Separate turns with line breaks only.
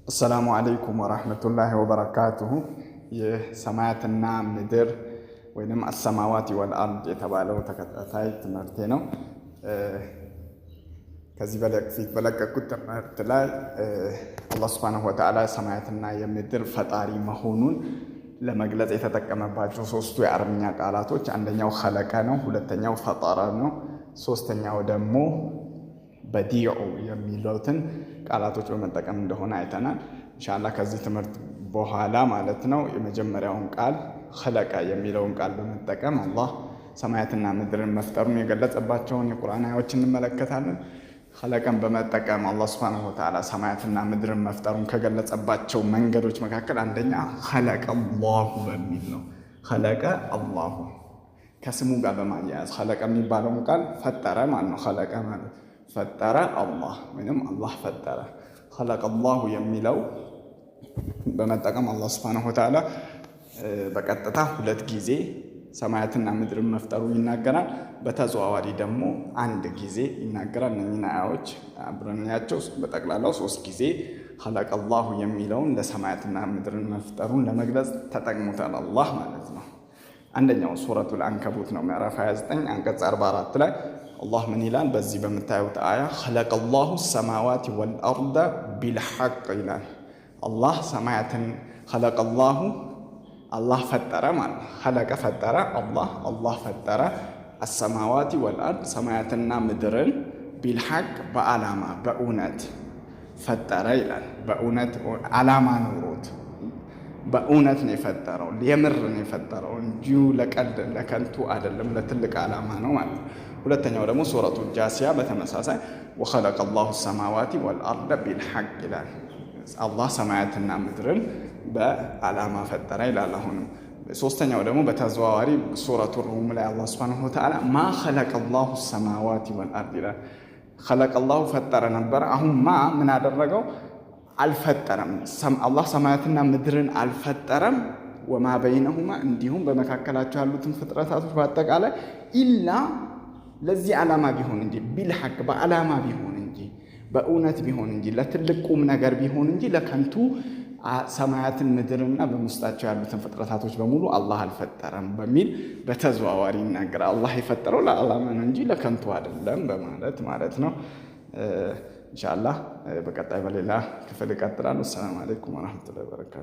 السلام عليكم ورحمة الله وبركاته. የሰማያትና ምድር ወይንም السماوات والأرض የተባለው ተከታታይ ትምህርቴ ነው። ከዚህ በፊት በለቀቁት ትምህርት ላይ አላህ Subhanahu Wa Ta'ala ሰማያትና የምድር ፈጣሪ መሆኑን ለመግለጽ የተጠቀመባቸው ሶስቱ የአረብኛ ቃላቶች አንደኛው خلق ነው፣ ሁለተኛው ፈጠረ ነው፣ ሶስተኛው ደግሞ በዲዑ የሚሉትን ቃላቶች በመጠቀም እንደሆነ አይተናል። ኢንሻአላህ ከዚህ ትምህርት በኋላ ማለት ነው የመጀመሪያውን ቃል خلق የሚለውን ቃል በመጠቀም አላህ ሰማያትና ምድርን መፍጠሩን የገለጸባቸውን የቁርአን አያዎችን እንመለከታለን። خلقን በመጠቀም አላህ Subhanahu Wa Ta'ala ሰማያትና ምድርን መፍጠሩን ከገለጸባቸው መንገዶች መካከል አንደኛ خلق الله በሚል ነው። خلق الله ከስሙ ጋር በማያያዝ خلق የሚባለውን ቃል ፈጠረ ማለት ነው። خلق ማለት ፈጠረ አላህ ወይንም አላህ ፈጠረ። خلق الله የሚለው በመጠቀም አላህ Subhanahu Wa Ta'ala በቀጥታ ሁለት ጊዜ ሰማያትና ምድርን መፍጠሩን ይናገራል። በተዘዋዋሪ ደግሞ አንድ ጊዜ ይናገራል። እነኚህን አያዎች አብረናያቸው በጠቅላላው ሶስት ጊዜ خلق الله የሚለውን ለሰማያትና ምድርን መፍጠሩን ለመግለጽ ተጠቅሞታል አላህ ማለት ነው። አንደኛው ሱረቱል አንከቡት ነው ምዕራፍ 29 አንቀጽ 44 ላይ አላህ ምን ይላል? በዚህ በመታዩት አያ خلق الله السماوات والأرض بالحق ይላል። አላህ ሰማያትን خلق الله አላህ ፈጠረ ማለት ነው። خلق ፈጠረ አላህ ፈጠረ السماوات والأرض ሰማያትና ምድርን بالحق በአላማ በእውነት ፈጠረ ይላል። በእውነት አላማ ኖሮት በእውነት ነው የፈጠረው፣ የምር ነው የፈጠረው እንጂ ለቀልድ ለከንቱ አይደለም፣ ለትልቅ አላማ ነው ማለት ነው። ሁለተኛው ደግሞ ሱረቱ ጃሲያ በተመሳሳይ وخلق الله السماوات والأرض بالحق ይላል። አላህ ሰማያትና ምድርን በአላማ ፈጠረ ይላል። አሁንም ሶስተኛው ደግሞ በተዘዋዋሪ ሱረቱ ሩም ላይ አላህ Subhanahu Wa Ta'ala ما خلق الله السماوات والأرض ይላል። خلق الله ፈጠረ ነበር፣ አሁን ምን አደረገው? አልፈጠረም። አላህ ሰማያትና ምድርን አልፈጠረም። ወማ በይነሁማ እንዲሁም በመካከላቸው ያሉትን ፍጥረታቶች በአጠቃላይ ኢላ ለዚህ ዓላማ ቢሆን እንጂ ቢልሐቅ በዓላማ ቢሆን እንጂ በእውነት ቢሆን እንጂ ለትልቅ ቁም ነገር ቢሆን እንጂ ለከንቱ ሰማያትን ምድርና በውስጣቸው ያሉትን ፍጥረታቶች በሙሉ አላህ አልፈጠረም በሚል በተዘዋዋሪ ይናገራል። አላህ የፈጠረው ለዓላማ ነው እንጂ ለከንቱ አይደለም በማለት ማለት ነው። ኢንሻአላህ በቀጣይ በሌላ ክፍል እቀጥላለሁ። ሰላም አለይኩም ወራህመቱላሂ ወበረካቱ።